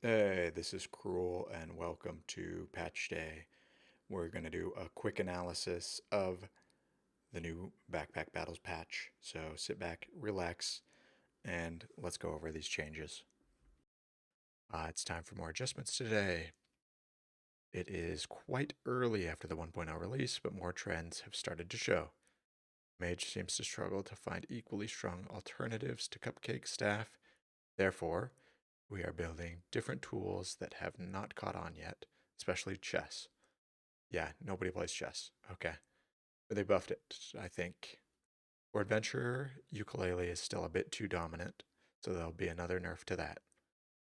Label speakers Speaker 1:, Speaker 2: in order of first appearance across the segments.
Speaker 1: Hey, this is Cruel, and welcome to Patch Day. We're going to do a quick analysis of the new Backpack Battles patch. So sit back, relax, and let's go over these changes. It's time for more adjustments today. It is quite early after the 1.0 release, but more trends have started to show. Mage seems to struggle to find equally strong alternatives to Cupcake staff. Therefore, we are building different tools that have not caught on yet, especially chess. Yeah, nobody plays chess. Okay. But they buffed it, I think. For Adventurer, ukulele is still a bit too dominant, so there'll be another nerf to that.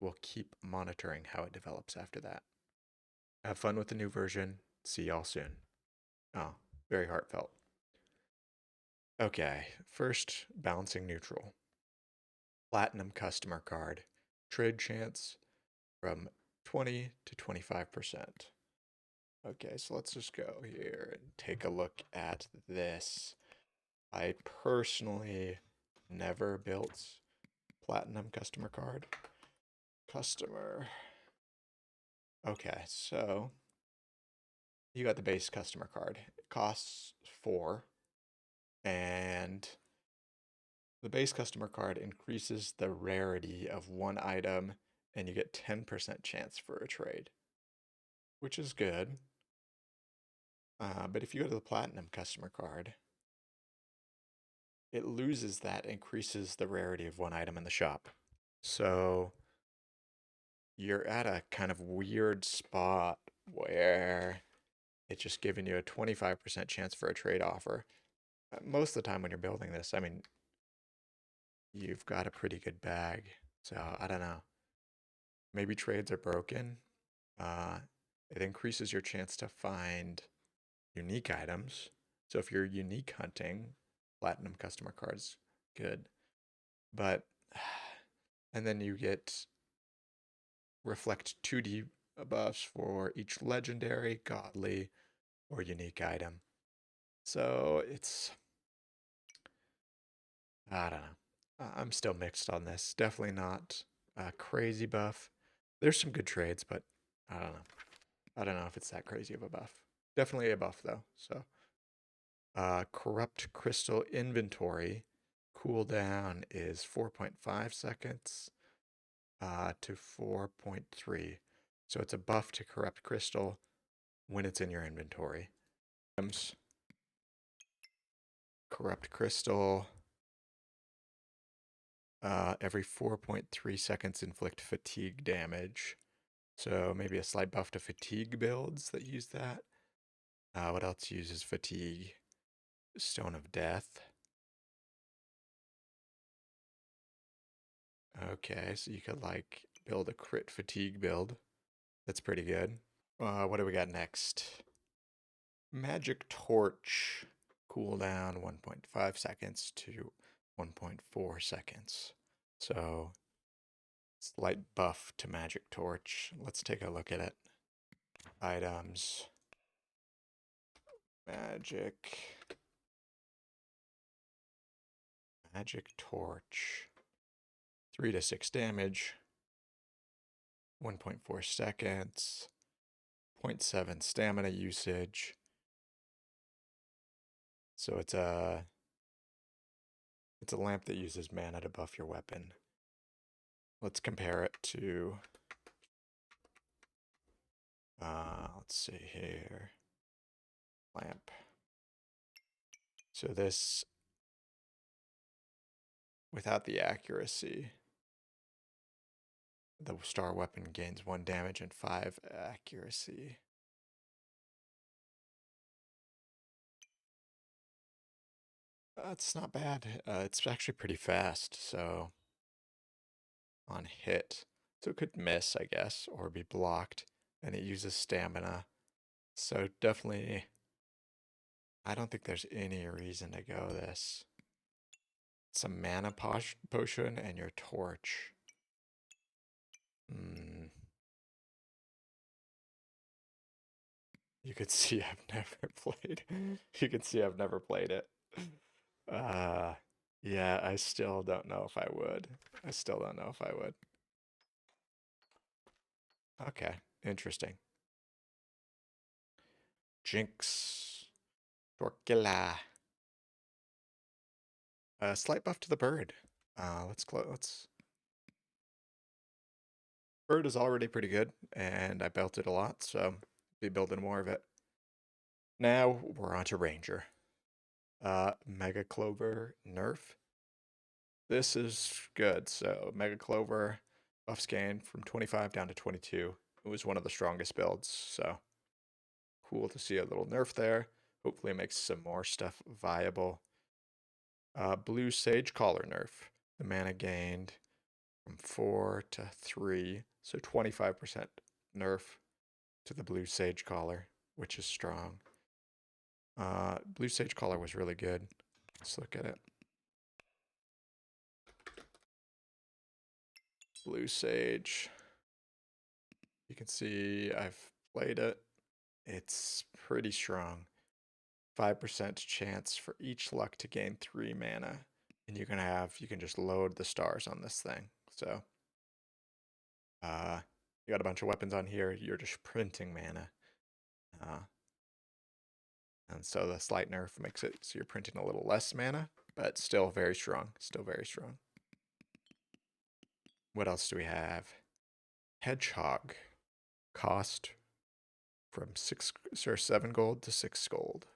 Speaker 1: We'll keep monitoring how it develops after that. Have fun with the new version. See y'all soon. Oh, very heartfelt. Okay, first, balancing neutral. Platinum customer card. Trade chance from 20 to 25%. Okay, so let's just go here and take a look at this. I personally never built platinum customer card. Customer. Okay, so you got the base customer card. It costs 4, and the base customer card increases the rarity of one item, and you get 10% chance for a trade, which is good. But if you go to the platinum customer card, it loses that, increases the rarity of one item in the shop. So you're at a kind of weird spot where it's just giving you a 25% chance for a trade offer. Most of the time when you're building this, I mean, you've got a pretty good bag. So I don't know. Maybe trades are broken. It increases your chance to find unique items. So if you're unique hunting, platinum customer cards, good. But, and then you get reflect 2D buffs for each legendary, godly, or unique item. So it's, I don't know. I'm still mixed on this. Definitely not a crazy buff. There's some good trades, but I don't know. I don't know if it's that crazy of a buff. Definitely a buff though. So, corrupt crystal inventory cooldown is 4.5 seconds to 4.3. So it's a buff to corrupt crystal when it's in your inventory. Corrupt crystal. Every 4.3 seconds inflict fatigue damage. So maybe a slight buff to fatigue builds that use that. What else uses fatigue? Stone of Death. Okay, so you could like build a crit fatigue build. That's pretty good. What do we got next? Magic Torch. Cooldown 1.5 seconds to 1.4 seconds. So slight buff to Magic Torch. Let's take a look at it. Items. Magic Torch. 3 to 6 damage. 1.4 seconds. 0.7 stamina usage. So it's a lamp that uses mana to buff your weapon. Let's compare it to let's see here. Lamp. So this, without the accuracy, the star weapon gains 1 damage and 5 accuracy. That's not bad. It's actually pretty fast, so on hit. So it could miss, I guess, or be blocked. And it uses stamina. So definitely, I don't think there's any reason to go this. Some mana potion and your torch. You could see I've never played. You can see I've never played it. Yeah, I still don't know if I would. I still don't know if I would. Okay, interesting. Jynx. Torquilla. Slight buff to the bird. Let's. Bird is already pretty good, and I built it a lot, so be building more of it. Now we're on to Ranger. Mega Clover nerf. This is good. So Mega Clover buffs gain from 25 down to 22. It was one of the strongest builds, so cool to see a little nerf there. Hopefully it makes some more stuff viable. Blue Sage Collar nerf. The mana gained from 4 to 3, so 25% nerf to the Blue Sage Collar, which is strong. Blue Sage Collar was really good. Let's look at it. Blue Sage. You can see I've played it. It's pretty strong. 5% chance for each luck to gain 3 mana. And you can just load the stars on this thing. So you got a bunch of weapons on here, you're just printing mana. And so the slight nerf makes it so you're printing a little less mana, but still very strong. Still very strong. What else do we have? Hedgehog. Cost from 7 gold to 6 gold.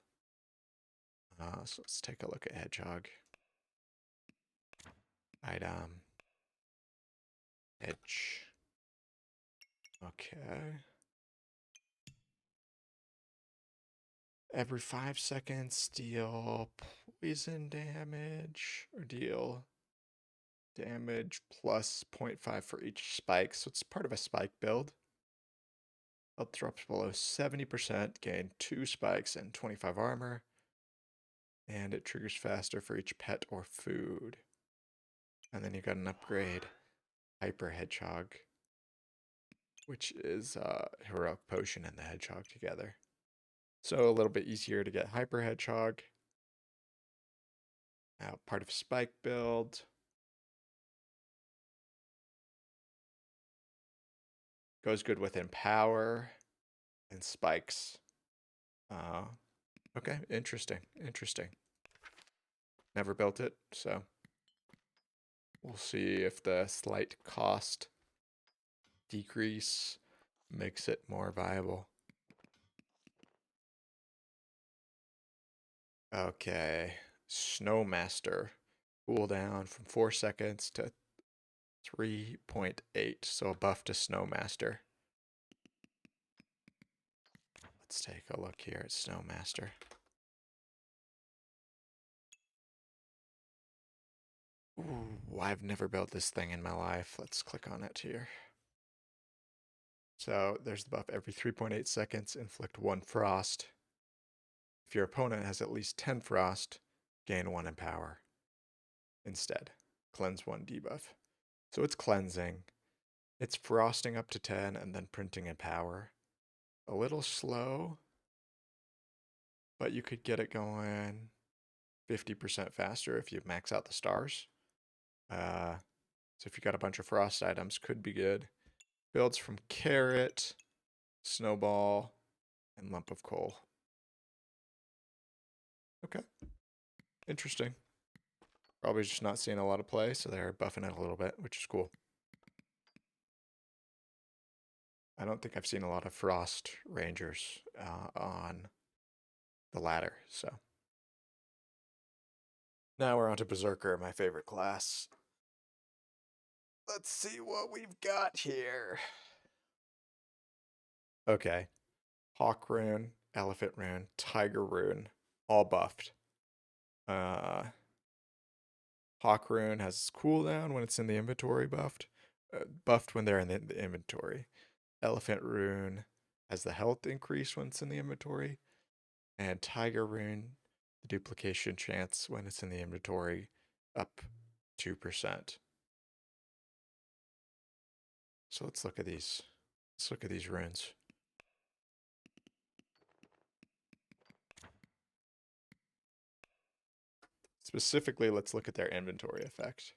Speaker 1: So let's take a look at Hedgehog. Item. Hedge. Okay. Every 5 seconds, deal poison damage, or deal damage plus 0.5 for each spike. So it's part of a spike build. Health drops below 70%, gain 2 spikes and 25 armor. And it triggers faster for each pet or food. And then you got an upgrade, Hyper Hedgehog, which is Heroic Potion and the Hedgehog together. So a little bit easier to get Hyper Hedgehog. Now part of Spike build. Goes good with Empower and Spikes. Okay, interesting. Never built it, so we'll see if the slight cost decrease makes it more viable. Okay, Snowmaster. Cooldown from 4 seconds to 3.8, so a buff to Snowmaster. Let's take a look here at Snowmaster. Ooh, I've never built this thing in my life. Let's click on it here. So there's the buff every 3.8 seconds, inflict 1 frost. If your opponent has at least 10 frost, gain 1 empower. Instead, cleanse 1 debuff. So it's cleansing. It's frosting up to 10 and then printing empower. A little slow, but you could get it going 50% faster if you max out the stars. So if you got a bunch of frost items, could be good. Builds from Carrot, Snowball, and Lump of Coal. Okay. Interesting. Probably just not seeing a lot of play, so they're buffing it a little bit, which is cool. I don't think I've seen a lot of Frost Rangers on the ladder, so. Now we're on to Berserker, my favorite class. Let's see what we've got here. Okay. Hawk Rune, Elephant Rune, Tiger Rune, all buffed. Hawk Rune has cooldown when it's in the inventory buffed. Buffed when they're in the inventory. Elephant Rune has the health increase when it's in the inventory. And Tiger Rune, the duplication chance when it's in the inventory, up 2%. So let's look at these. Let's look at these runes. Specifically, let's look at their inventory effect.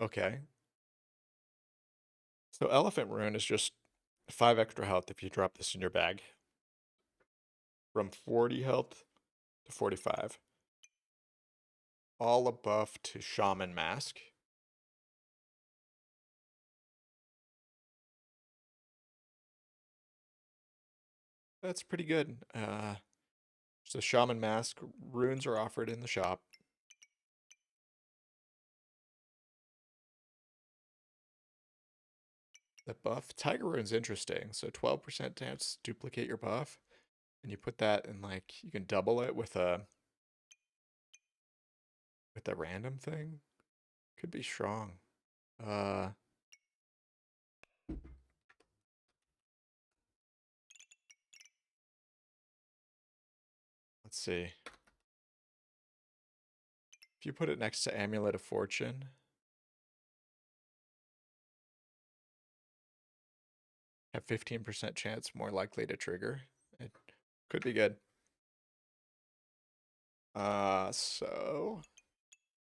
Speaker 1: Okay. So Elephant Rune is just 5 extra health if you drop this in your bag. From 40 health to 45. All a buff to Shaman Mask. That's pretty good. So Shaman Mask runes are offered in the shop. The buff Tiger Rune's interesting. So 12% chance to duplicate your buff, and you put that in, like, you can double it with a random thing. Could be strong. Let's see. If you put it next to Amulet of Fortune, have 15% chance more likely to trigger. It could be good. So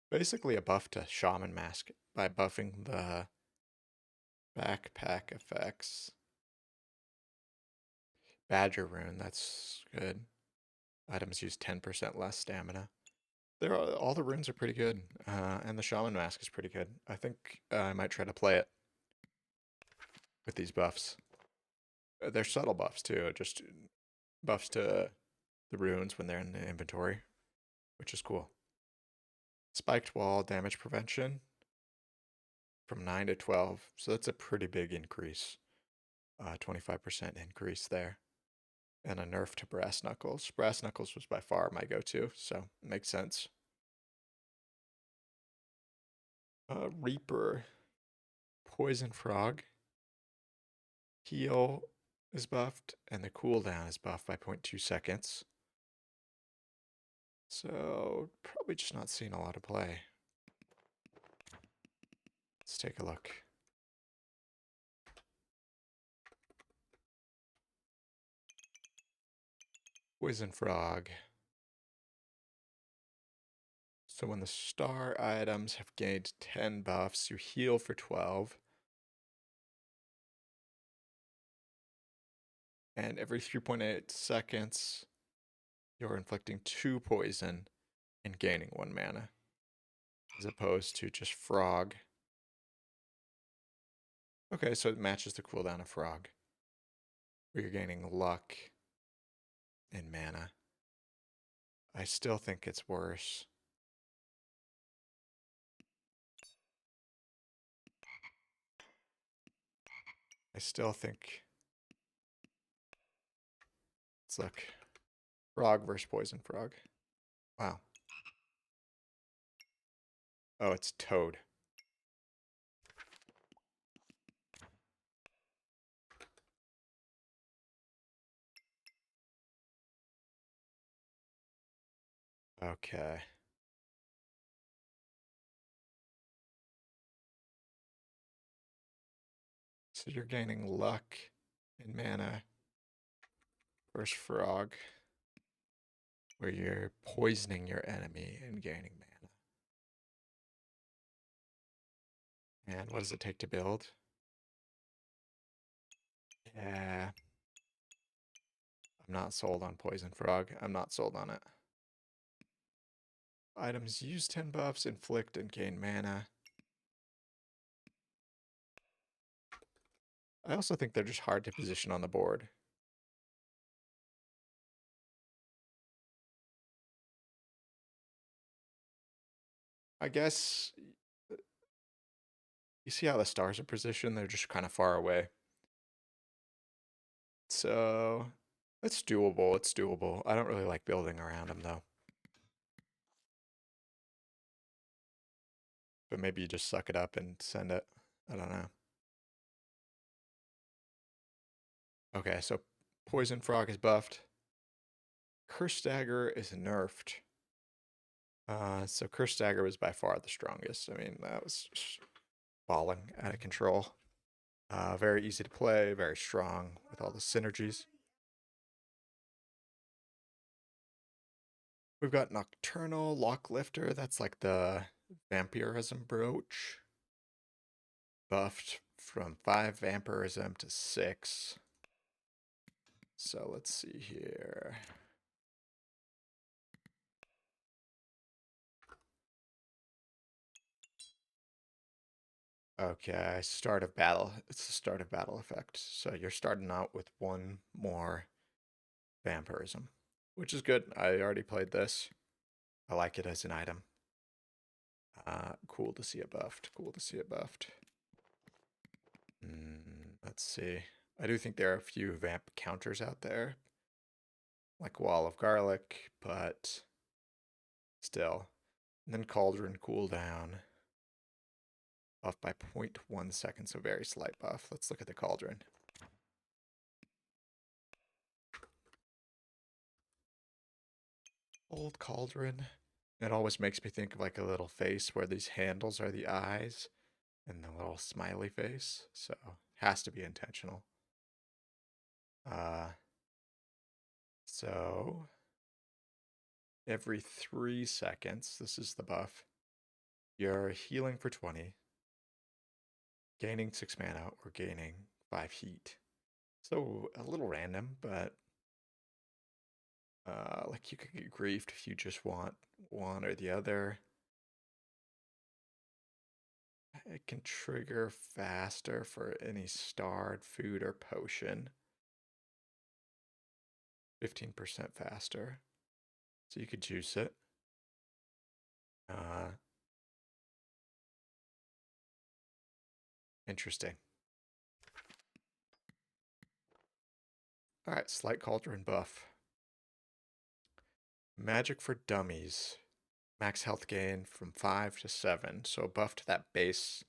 Speaker 1: basically a buff to Shaman Mask by buffing the backpack effects. Badger Rune, that's good. Items use 10% less stamina. All the runes are pretty good, and the Shaman Mask is pretty good. I think I might try to play it with these buffs. They're subtle buffs too, just buffs to the runes when they're in the inventory, which is cool. Spiked Wall, damage prevention from 9 to 12, so that's a pretty big increase. 25% increase there. And a nerf to Brass Knuckles. Brass Knuckles was by far my go-to, so it makes sense. Reaper, Poison Frog. Heal is buffed, and the cooldown is buffed by 0.2 seconds. So, probably just not seeing a lot of play. Let's take a look. Poison Frog. So when the star items have gained 10 buffs, you heal for 12. And every 3.8 seconds, you're inflicting 2 poison and gaining 1 mana. As opposed to just Frog. Okay, so it matches the cooldown of Frog. Where you're gaining luck and mana. I still think it's worse. I still think... Let's look. Frog versus Poison Frog. Wow. Oh, it's Toad. Okay. So you're gaining luck and mana versus Frog, where you're poisoning your enemy and gaining mana. And what does it take to build? Yeah. I'm not sold on Poison Frog. I'm not sold on it. Items use 10 buffs, inflict and gain mana. I also think they're just hard to position on the board. I guess you see how the stars are positioned? They're just kind of far away. So it's doable. It's doable. I don't really like building around them though. But maybe you just suck it up and send it. I don't know. Okay, so Poison Frog is buffed. Curse Dagger is nerfed. So Curse Dagger was by far the strongest. I mean, that was falling out of control. Very easy to play, very strong with all the synergies. We've got Nocturnal, Locklifter. That's like the Vampirism brooch. Buffed from 5 Vampirism to 6. So let's see here. Okay, start of battle. It's the start of battle effect. So you're starting out with 1 more Vampirism, which is good. I already played this. I like it as an item. Cool to see it buffed. Cool to see it buffed. Let's see. I do think there are a few vamp counters out there, like Wall of Garlic, but still. And then Cauldron cooldown. Buff by 0.1 seconds, so very slight buff. Let's look at the Cauldron. Old Cauldron. It always makes me think of like a little face where these handles are the eyes and the little smiley face. So has to be intentional. So every 3 seconds, this is the buff, you're healing for 20, gaining 6 mana, or gaining 5 heat. So a little random, but like you could get griefed if you just want one or the other. It can trigger faster for any starred food or potion. 15% faster. So you could juice it. Interesting. Alright, slight Cauldron buff. Magic for dummies. Max health gain from 5 to 7. So buff to that base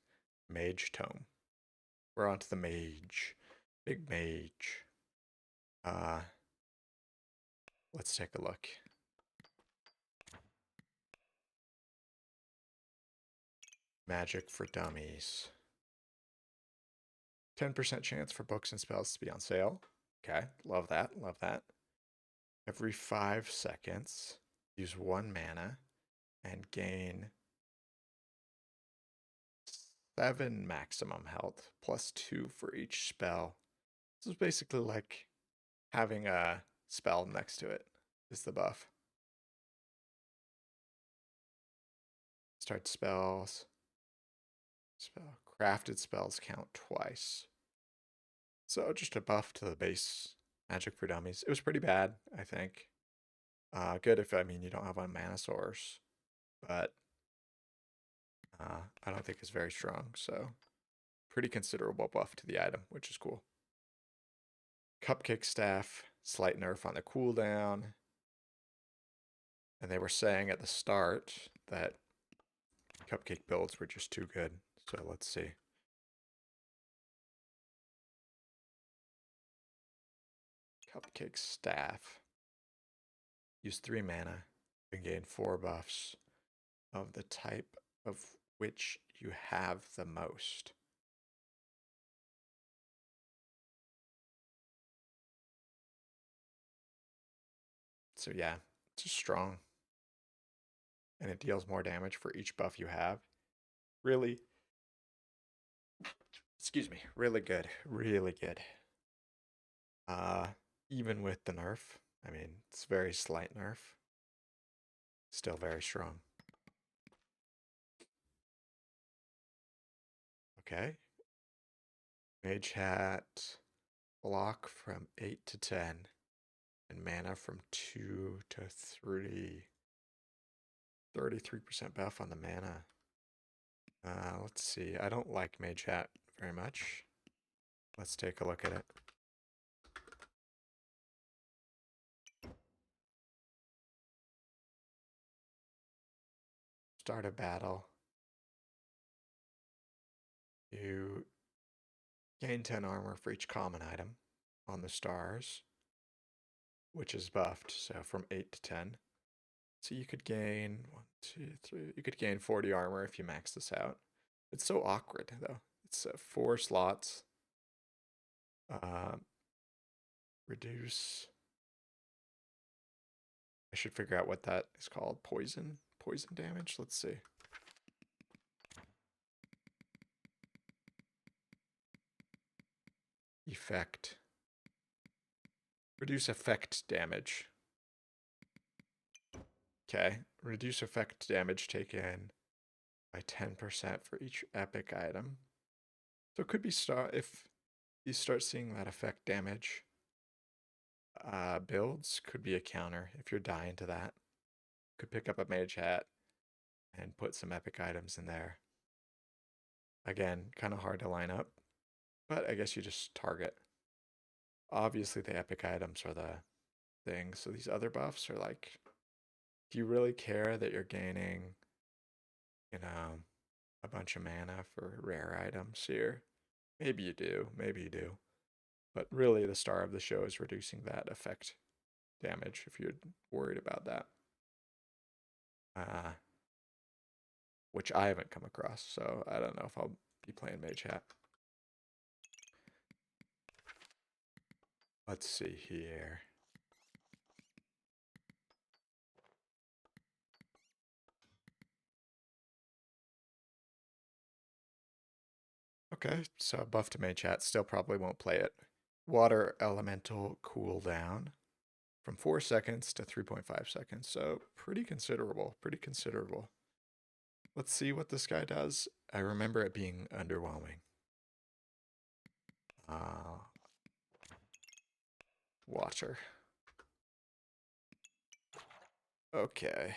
Speaker 1: Mage tome. We're on to the Mage. Big Mage. Let's take a look. Magic for dummies. 10% chance for books and spells to be on sale. Okay, love that, love that. Every 5 seconds, use 1 mana and gain 7 maximum health, plus 2 for each spell. This is basically like having a spell next to it, is the buff. Start spells. Crafted spells count twice. So just a buff to the base Magic for Dummies. It was pretty bad, I think. Good if, I mean, you don't have a mana source, but I don't think it's very strong, so pretty considerable buff to the item, which is cool. Cupcake Staff, slight nerf on the cooldown. And they were saying at the start that Cupcake builds were just too good, so let's see. Cupcake Staff. Use 3 mana and gain 4 buffs of the type of which you have the most. So yeah, it's just strong. And it deals more damage for each buff you have. Really, excuse me, really good, really good. Even with the nerf, I mean, it's very slight nerf. Still very strong. Okay. Mage Hat, block from 8 to 10, and mana from 2 to 3. 33% buff on the mana. Let's see. I don't like Mage Hat very much. Let's take a look at it. Start a battle. You gain 10 armor for each common item on the stars, which is buffed, so from 8 to 10. So you could gain 1, 2, 3. You could gain 40 armor if you max this out. It's so awkward though. It's 4 slots. Reduce. I should figure out what that is called. Poison damage. Let's see. effect. Reduce effect damage. Okay, reduce effect damage taken by 10% for each epic item. So it could be if you start seeing that effect damage builds, could be a counter if you're dying to that. Could pick up a mage hat and put some epic items in there. Again, kind of hard to line up, but I guess you just target. Obviously the epic items are the thing, so these other buffs are like, do you really care that you're gaining, you know, a bunch of mana for rare items here? Maybe you do, maybe you do. But really the star of the show is reducing that effect damage if you're worried about that. Which I haven't come across, so I don't know if I'll be playing Mage Hat. Let's see here. Okay, so buff to Mage Hat, still probably won't play it. Water Elemental Cooldown from 4 seconds to 3.5 seconds, so pretty considerable, pretty considerable. Let's see what this guy does. I remember it being underwhelming. Water. Okay.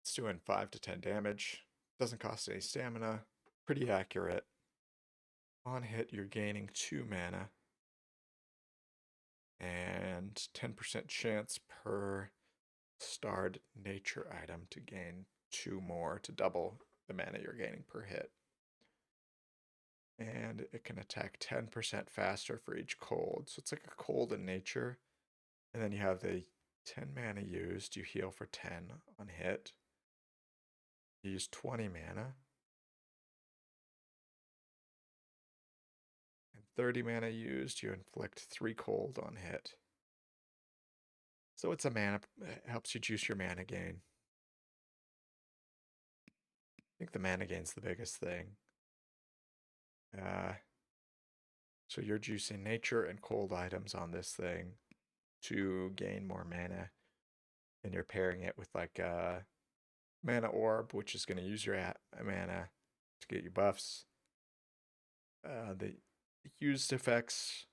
Speaker 1: It's doing 5 to 10 damage. Doesn't cost any stamina. Pretty accurate. On hit, you're gaining 2 mana. And 10% chance per starred nature item to gain 2 more to double the mana you're gaining per hit. And it can attack 10% faster for each cold. So it's like a cold in nature. And then you have the 10 mana used, you heal for 10 on hit. You use 20 mana. And 30 mana used, you inflict 3 cold on hit. So it's a mana, it helps you juice your mana gain. I think the mana gain's the biggest thing. So you're juicing nature and cold items on this thing to gain more mana. And you're pairing it with like a mana orb, which is going to use your mana to get you buffs. The used effects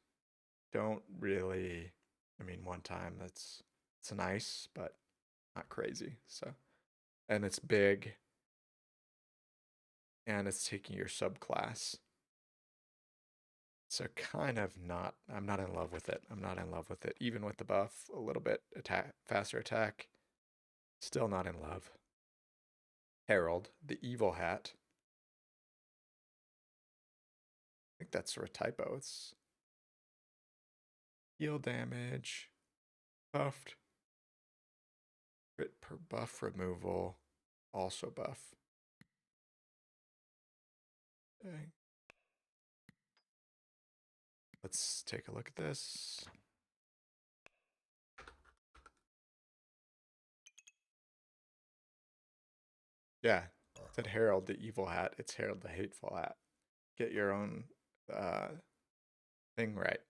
Speaker 1: don't really, I mean, one time it's nice, but not crazy. So, and it's big, and it's taking your subclass. So kind of not, I'm not in love with it. I'm not in love with it. Even with the buff, a little bit faster attack, still not in love. Herald, the evil hat. I think that's a typo. It's heal damage, buffed, crit per buff removal, also buff. Okay. Let's take a look at this. Yeah, it said Herald the evil hat. It's Herald the hateful hat. Get your own thing right.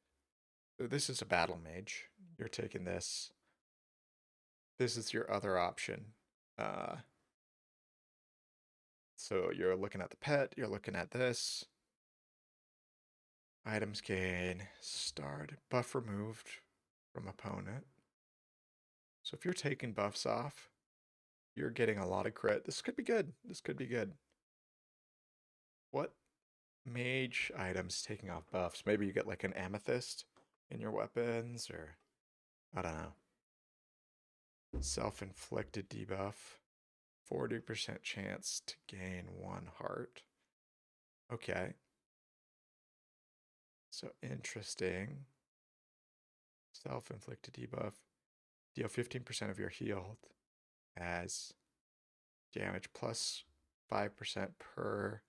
Speaker 1: So this is a battle mage. You're taking this. This is your other option. So you're looking at the pet. You're looking at this. Items gain, starred, buff removed from opponent. So if you're taking buffs off, you're getting a lot of crit. This could be good. This could be good. What mage items taking off buffs? Maybe you get like an amethyst in your weapons, or I don't know. Self-inflicted debuff. 40% chance to gain 1 heart. Okay. So interesting. Self-inflicted debuff. Deal 15% of your healed as damage plus 5% per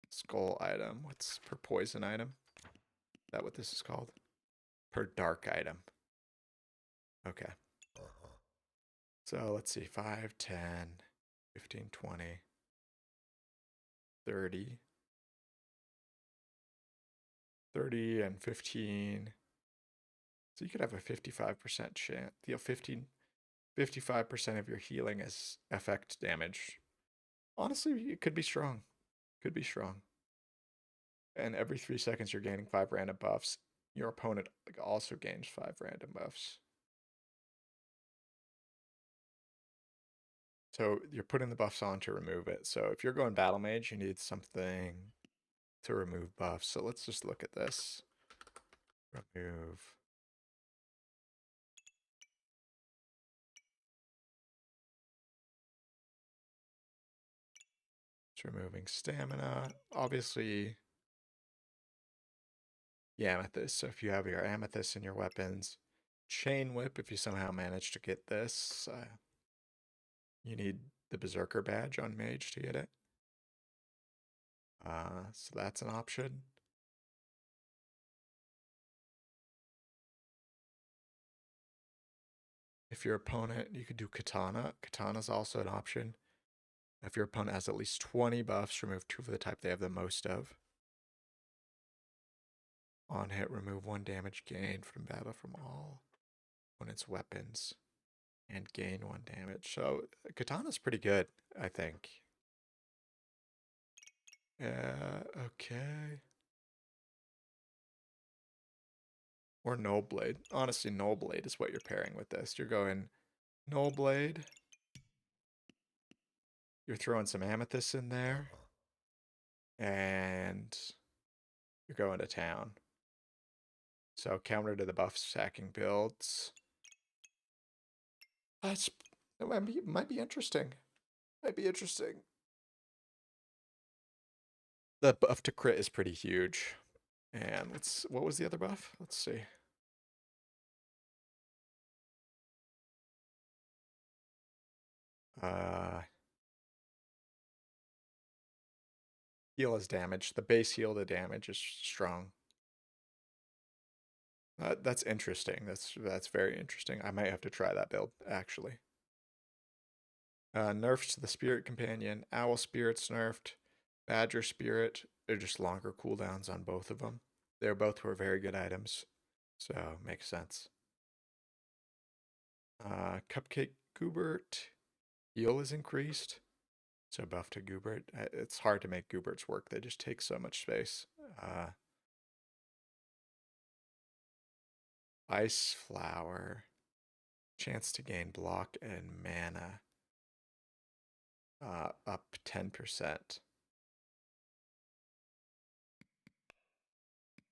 Speaker 1: skull item. What's per poison item? Is that what this is called? Per dark item. Okay. So let's see. 5, 10, 15, 20, 30. 30 and 15. So you could have a 55% chance. You know, 55% of your healing is effect damage. Honestly, it could be strong. Could be strong. And every 3 seconds you're gaining 5 random buffs. Your opponent also gains 5 random buffs. So you're putting the buffs on to remove it. So if you're going Battle Mage, you need something to remove buffs. So let's just look at this. Remove. It's removing stamina. Obviously, the amethyst. So if you have your amethyst in your weapons, chain whip, if you somehow manage to get this, you need the Berserker badge on Mage to get it. So that's an option. If your opponent, you could do Katana. Katana's also an option. If your opponent has at least 20 buffs, remove 2 for the type they have the most of. On hit, remove 1 damage gained from battle from all opponent's weapons. And gain 1 damage. So Katana's pretty good, I think. Okay. Or Null Blade. Honestly, Null Blade is what you're pairing with this. You're going Null Blade. You're throwing some Amethyst in there. And you're going to town. So counter to the buff stacking builds. That might be interesting. Might be interesting. The buff to crit is pretty huge. And what was the other buff? Let's see. Heal is damage. The base heal to damage is strong. That's interesting. That's very interesting. I might have to try that build, actually. Nerfs to the Spirit Companion. Owl Spirit's nerfed. Badger Spirit. They're just longer cooldowns on both of them. They both were very good items. So, makes sense. Cupcake Goobert. Heal is increased. So buff to Goobert. It's hard to make Gooberts work. They just take so much space. Ice Flower. Chance to gain block and mana. Up 10%.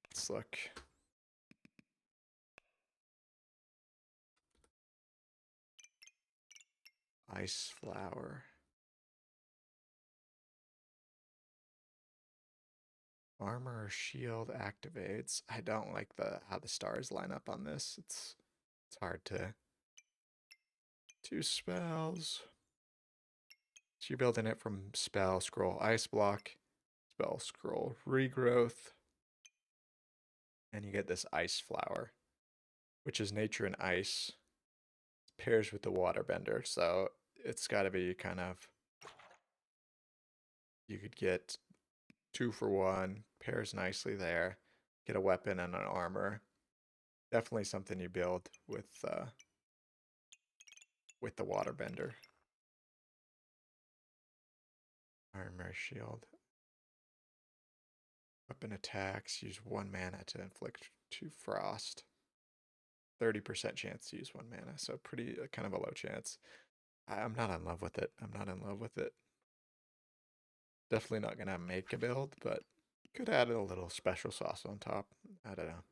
Speaker 1: Let's look. Ice Flower. Armor or shield activates. I don't like how the stars line up on this. It's hard to. 2 spells. So you're building it from spell scroll ice block, spell scroll regrowth, and you get this ice flower, which is nature and ice. It pairs with the waterbender, so it's got to be kind of. You could get 2 for 1, pairs nicely there. Get a weapon and an armor. Definitely something you build with the waterbender. Armor shield. Weapon attacks. Use 1 mana to inflict 2 frost. 30% chance to use 1 mana. So pretty kind of a low chance. I'm not in love with it. I'm not in love with it. Definitely not gonna make a build, but could add a little special sauce on top. I don't know.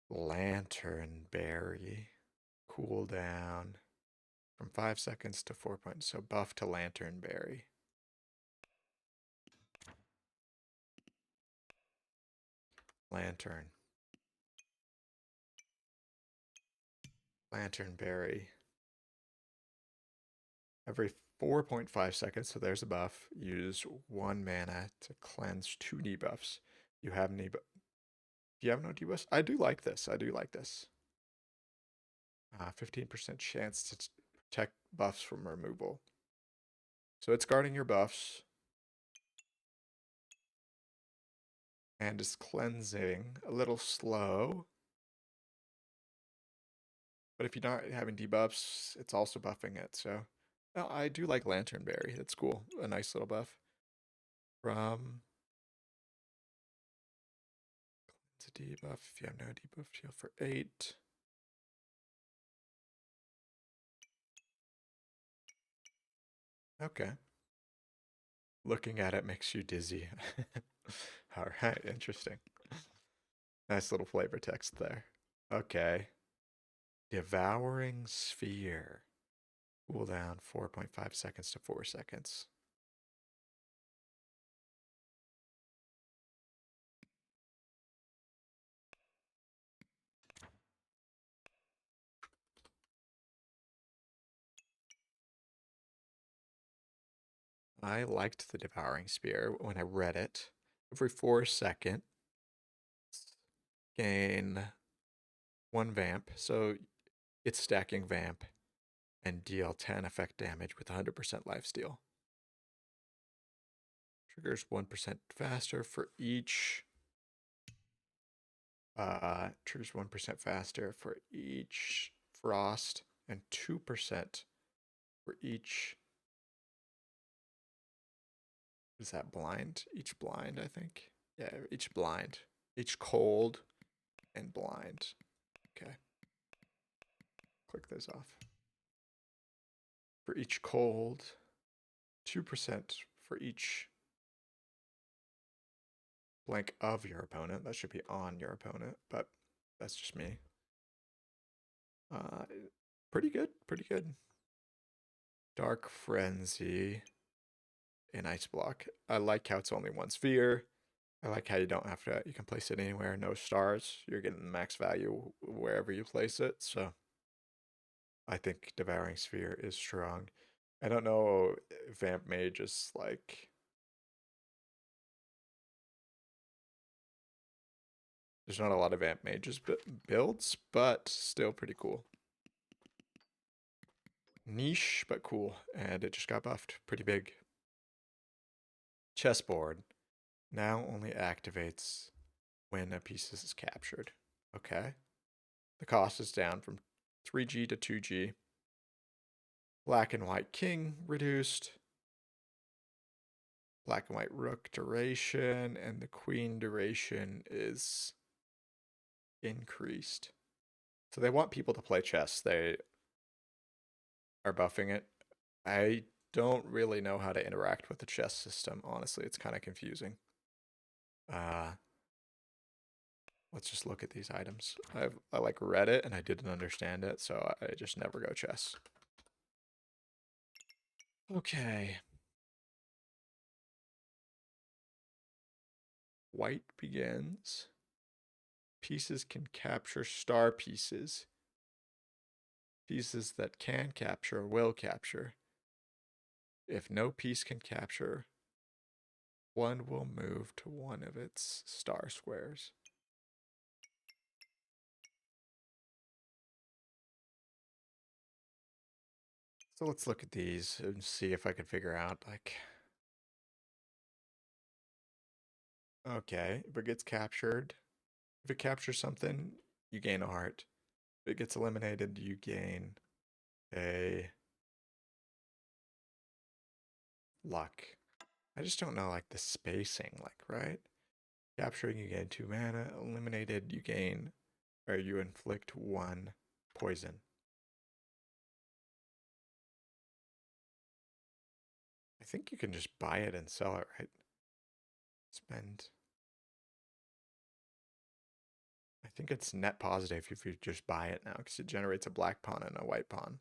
Speaker 1: Lantern Berry. Cooldown from 5 seconds to 4 points. So buff to Lantern Berry. Lantern Berry. Every 4.5 seconds, so there's a buff. Use 1 mana to cleanse 2 debuffs. You have any? Do you have no debuffs? I do like this. 15% chance to protect buffs from removal. So it's guarding your buffs. And is cleansing a little slow. But if you're not having debuffs, it's also buffing it. So I do like Lanternberry. It's cool. A nice little buff. From it's a debuff. If you have no debuff, heal for 8. Okay. Looking at it makes you dizzy. All right, interesting. Nice little flavor text there. Okay. Devouring Sphere. Cooldown 4.5 seconds to 4 seconds. I liked the Devouring Spear when I read it. Every 4 seconds, gain 1 vamp. So it's stacking vamp and deal 10 effect damage with 100% lifesteal. Triggers 1% faster for each. Triggers 1% faster for each frost and 2% for each. Is that blind? Each blind, I think. Yeah, each blind. Each cold and blind. Okay. Click those off. For each cold, 2% for each blank of your opponent. That should be on your opponent, but that's just me. Pretty good, pretty good. Dark Frenzy in Ice Block. I like how it's only 1 sphere. I like how you don't have to, you can place it anywhere, no stars. You're getting max value wherever you place it, so I think Devouring Sphere is strong. I don't know if Vamp Mage is like... There's not a lot of Vamp Mages builds, but still pretty cool. Niche, but cool. And it just got buffed. Pretty big. Chessboard. Now only activates when a piece is captured. Okay. The cost is down from 3G to 2G. Black and white king reduced. Black and white rook duration. And the queen duration is increased. So they want people to play chess. They are buffing it. I don't really know how to interact with the chess system, honestly. It's kind of confusing. Let's just look at these items. I like read it and I didn't understand it, so I just never go chess. Okay. White begins. Pieces can capture star pieces. Pieces that can capture will capture. If no piece can capture, one will move to one of its star squares. So let's look at these and see if I can figure out, like... Okay, if it gets captured, if it captures something, you gain a heart. If it gets eliminated, you gain a luck. I just don't know, like, the spacing, like, right? Capturing, you gain 2 mana. Eliminated, you gain, or you inflict 1 poison. I think you can just buy it and sell it, right? Spend. I think it's net positive if you just buy it now, because it generates a black pawn and a white pawn.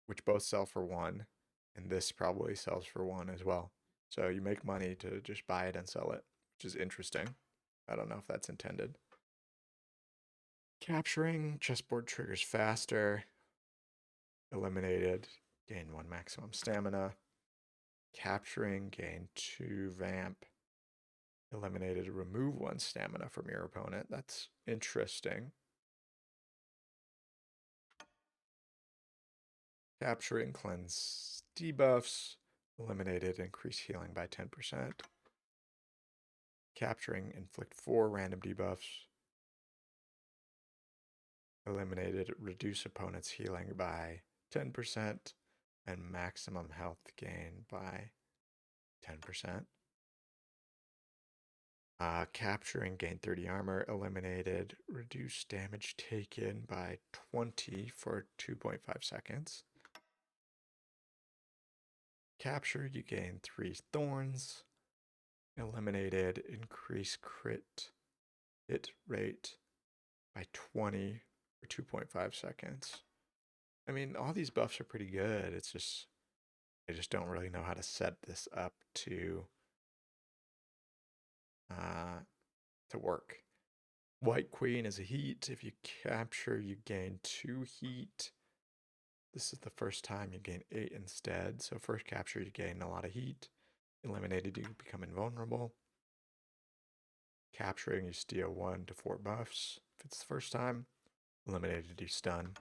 Speaker 1: Which both sell for 1, and this probably sells for 1 as well. So you make money to just buy it and sell it, which is interesting. I don't know if that's intended. Capturing, chessboard triggers faster. Eliminated, gain 1 maximum stamina. Capturing, gain 2 vamp. Eliminated, remove 1 stamina from your opponent. That's interesting. Capturing cleanse debuffs. Eliminated increase healing by 10%. Capturing inflict 4 random debuffs. Eliminated reduce opponent's healing by 10% and maximum health gain by 10%. Capturing gain 30 armor. Eliminated reduce damage taken by 20 for 2.5 seconds. Capture, you gain 3 thorns. Eliminated, increase crit hit rate by 20 for 2.5 seconds. I mean, all these buffs are pretty good. It's just, I just don't really know how to set this up to work. White Queen is a heat. If you capture, you gain 2 heat. This is the first time you gain 8 instead. So first capture, you gain a lot of heat. Eliminated, you become invulnerable. Capturing, you steal 1 to 4 buffs. If it's the first time, eliminated, you stun.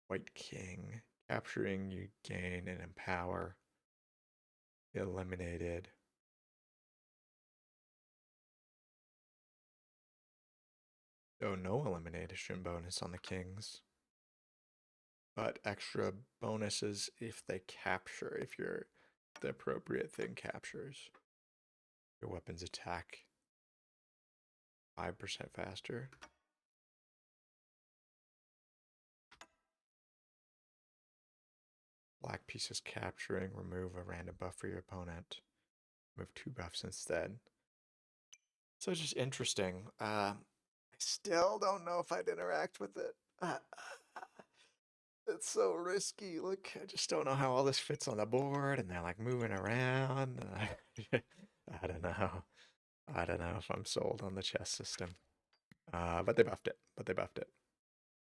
Speaker 1: White King. Capturing, you gain and empower. Eliminated. So no elimination bonus on the Kings. But extra bonuses if they capture, if the appropriate thing captures. Your weapons attack 5% faster. Black pieces capturing, remove a random buff for your opponent. Remove 2 buffs instead. So it's just interesting. I still don't know if I'd interact with it. It's so risky. Look, I just don't know how all this fits on the board, and they're like moving around. I don't know. I don't know if I'm sold on the chess system. But they buffed it.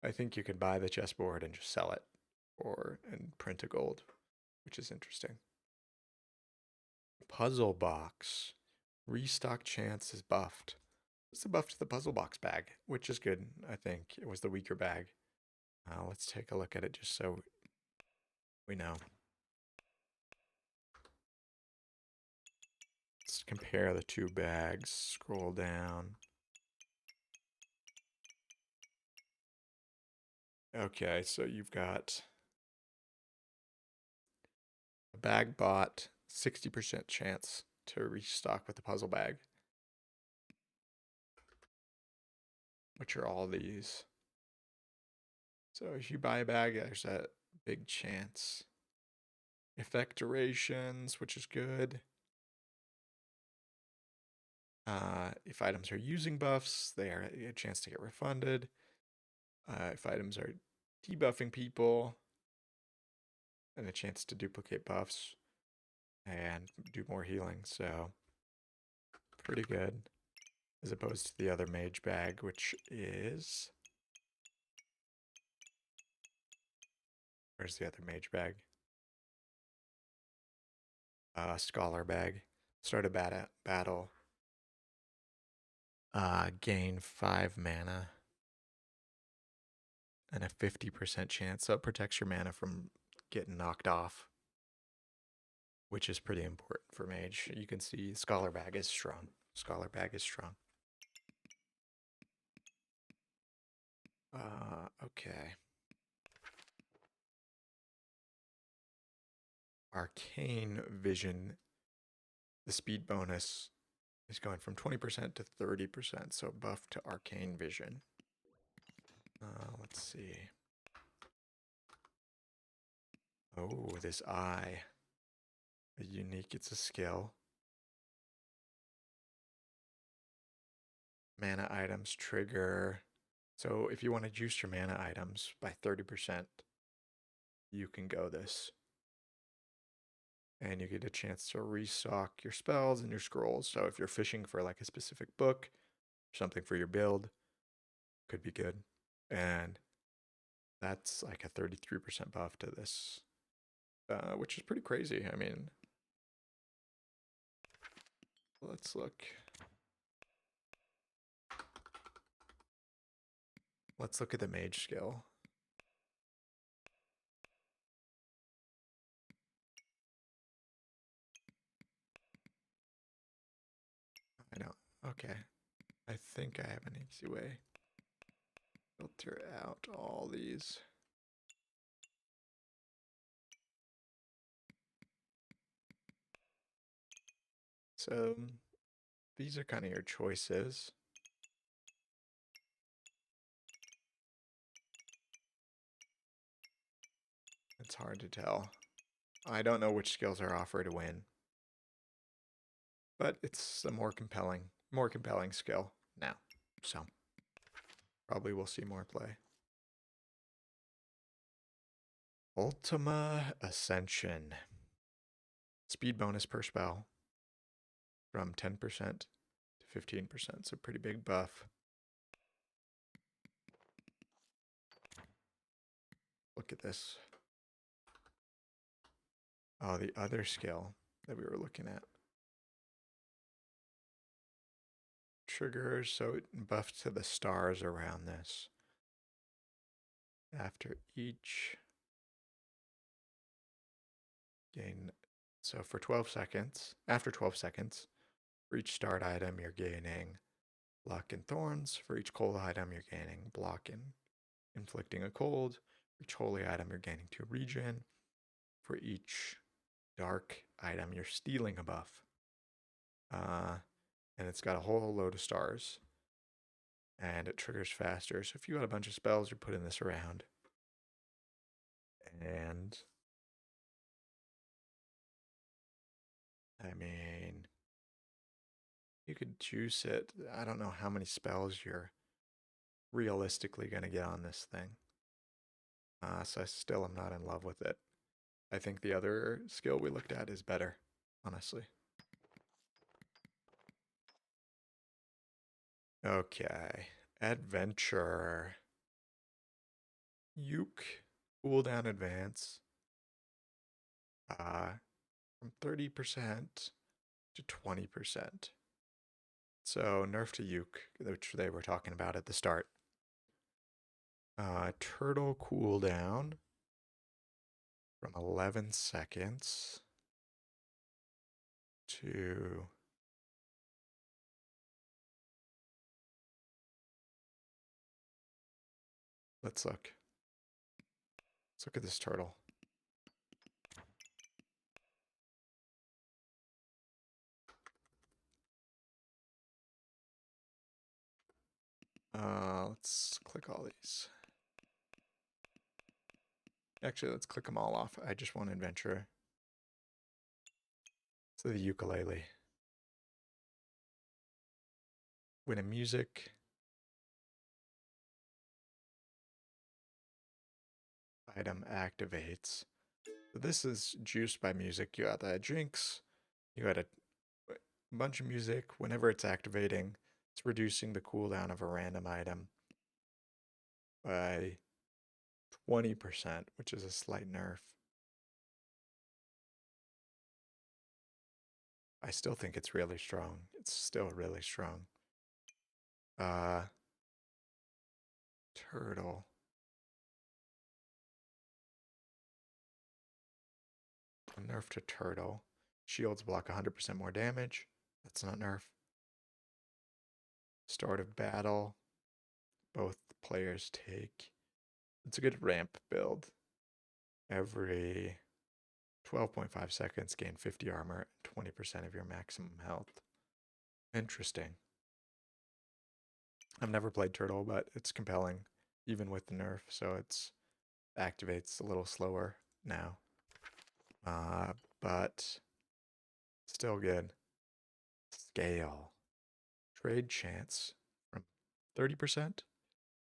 Speaker 1: I think you could buy the chessboard and just sell it, and print a gold, which is interesting. Puzzle box. Restock chance is buffed. It's a buff to the puzzle box bag, which is good. I think it was the weaker bag. Let's take a look at it just so we know. Let's compare the 2 bags. Scroll down. Okay, so you've got a bag bought, 60% chance to restock with the puzzle bag, which are all these. So if you buy a bag, there's a big chance. Effect durations, which is good. If items are using buffs, they are a chance to get refunded. If items are debuffing people, and a chance to duplicate buffs and do more healing. So pretty good, as opposed to the other mage bag, which is... Where's the other mage bag? Scholar bag. Start a battle. Gain 5 mana. And a 50% chance. So it protects your mana from getting knocked off, which is pretty important for mage. You can see Scholar bag is strong. Scholar bag is strong. Okay. Arcane Vision. The speed bonus is going from 20% to 30%, so buff to Arcane Vision. Let's see. Oh, this eye. Unique, it's a skill. Mana items trigger. So if you want to juice your mana items by 30%, you can go this. And you get a chance to restock your spells and your scrolls. So if you're fishing for like a specific book, something for your build, could be good. And that's like a 33% buff to this, which is pretty crazy. I mean, let's look. Let's look at the Mage skill. I know. Okay. I think I have an easy way. Filter out all these. So these are kind of your choices. It's hard to tell. I don't know which skills are offered to win. But it's a more compelling skill now. So probably we'll see more play. Ultima Ascension. Speed bonus per spell from 10% to 15%. So pretty big buff. Look at this. Oh, the other skill that we were looking at. Triggers, so it buffs to the stars around this. After each gain, so for 12 seconds, after 12 seconds, for each start item, you're gaining luck and thorns. For each cold item, you're gaining block and inflicting a cold. For each holy item, you're gaining 2 regen. For each dark item, you're stealing a buff. And it's got a whole load of stars. And it triggers faster. So if you got a bunch of spells, you're putting this around. And I mean, you could juice it. I don't know how many spells you're realistically going to get on this thing. So I still am not in love with it. I think the other skill we looked at is better, honestly. Okay, adventure. Uke, cooldown advance. From 30% to 20%. So nerf to Uke, which they were talking about at the start. Turtle cooldown from 11 seconds to let's look. Let's look at this turtle. Let's click all these. Actually, let's click them all off. I just want adventure. So the ukulele. When a music item activates. So this is juiced by music. You got that Jynx. You got a bunch of music. Whenever it's activating, it's reducing the cooldown of a random item by 20%, which is a slight nerf. I still think it's really strong. It's still really strong. Turtle. A nerf to turtle. Shields block 100% more damage. That's not nerf. Start of battle. Both players take. It's a good ramp build. Every 12.5 seconds, gain 50 armor and 20% of your maximum health. Interesting. I've never played Turtle, but it's compelling, even with the nerf, so it's activates a little slower now. But still good. Scale. Trade chance from 30%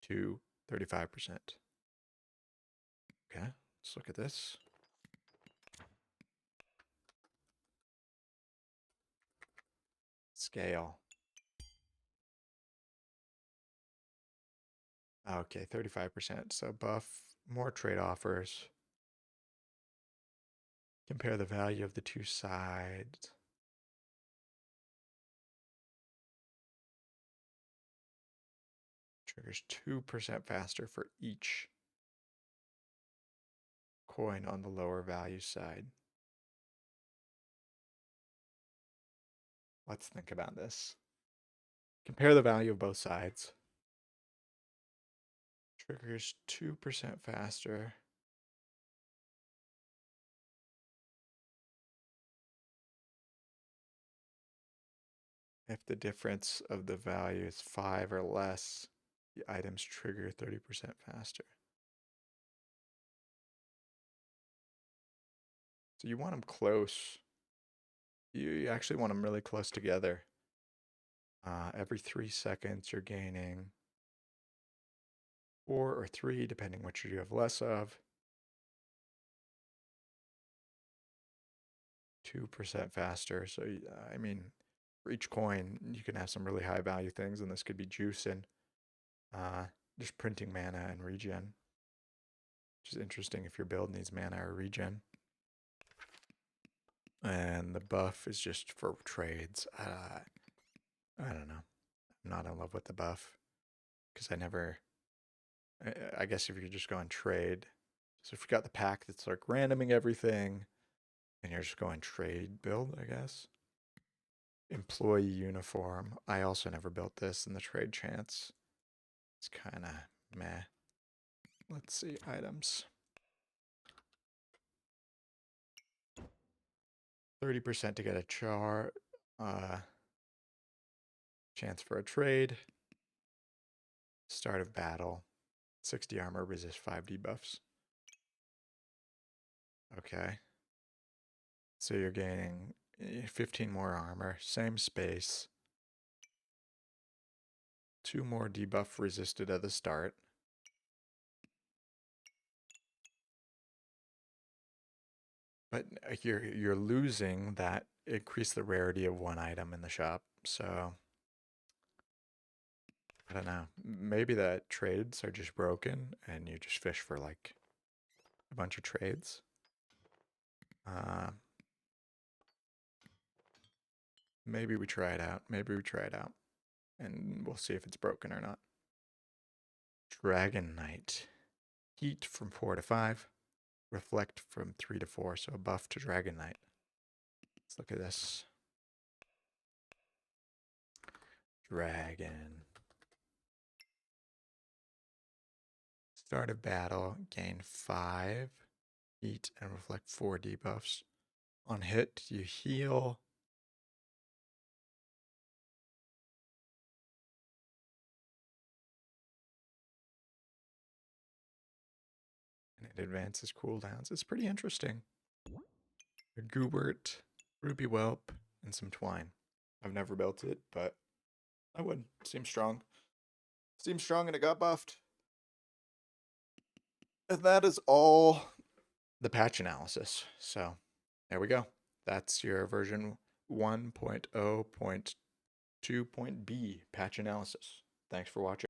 Speaker 1: to 35%. Okay, let's look at this. Scale. Okay, 35%. So buff, more trade offers. Compare the value of the two sides. Triggers 2% faster for each coin on the lower value side. Let's think about this. Compare the value of both sides. Triggers 2% faster. If the difference of the value is 5 or less, the items trigger 30% faster. So you want them close. You actually want them really close together. Every 3 seconds, you're gaining 4 or 3, depending which you have less of. 2% faster. So, I mean, for each coin, you can have some really high value things, and this could be juicing, just printing mana and regen, which is interesting if your build needs mana or regen. And the buff is just for trades. I don't know. I'm not in love with the buff because I guess if you're just going trade. So if you got the pack that's like randoming everything and you're just going trade build, I guess. Employee uniform. I also never built this in the trade chance. It's kind of meh. Let's see items. 30% to get a chance for a trade. Start of battle. 60 armor, resist 5 debuffs. Okay. So you're gaining 15 more armor, same space. 2 more debuff resisted at the start. But you're losing that increase the rarity of one item in the shop. So I don't know. Maybe that trades are just broken and you just fish for like a bunch of trades. Maybe we try it out. Maybe we try it out. And we'll see if it's broken or not. Dragon Knight. Heat from 4 to 5. Reflect from 3 to 4. So a buff to Dragon Knight. Let's look at this. Dragon. Start of battle. Gain 5. Heat and reflect 4 debuffs. On hit, you heal. And it advances cooldowns. It's pretty interesting. A Goobert, Ruby Whelp, and some Twine. I've never built it, but I would. Seems strong. Seems strong and it got buffed. And that is all the patch analysis. So there we go. That's your version 1.0.2.b patch analysis. Thanks for watching.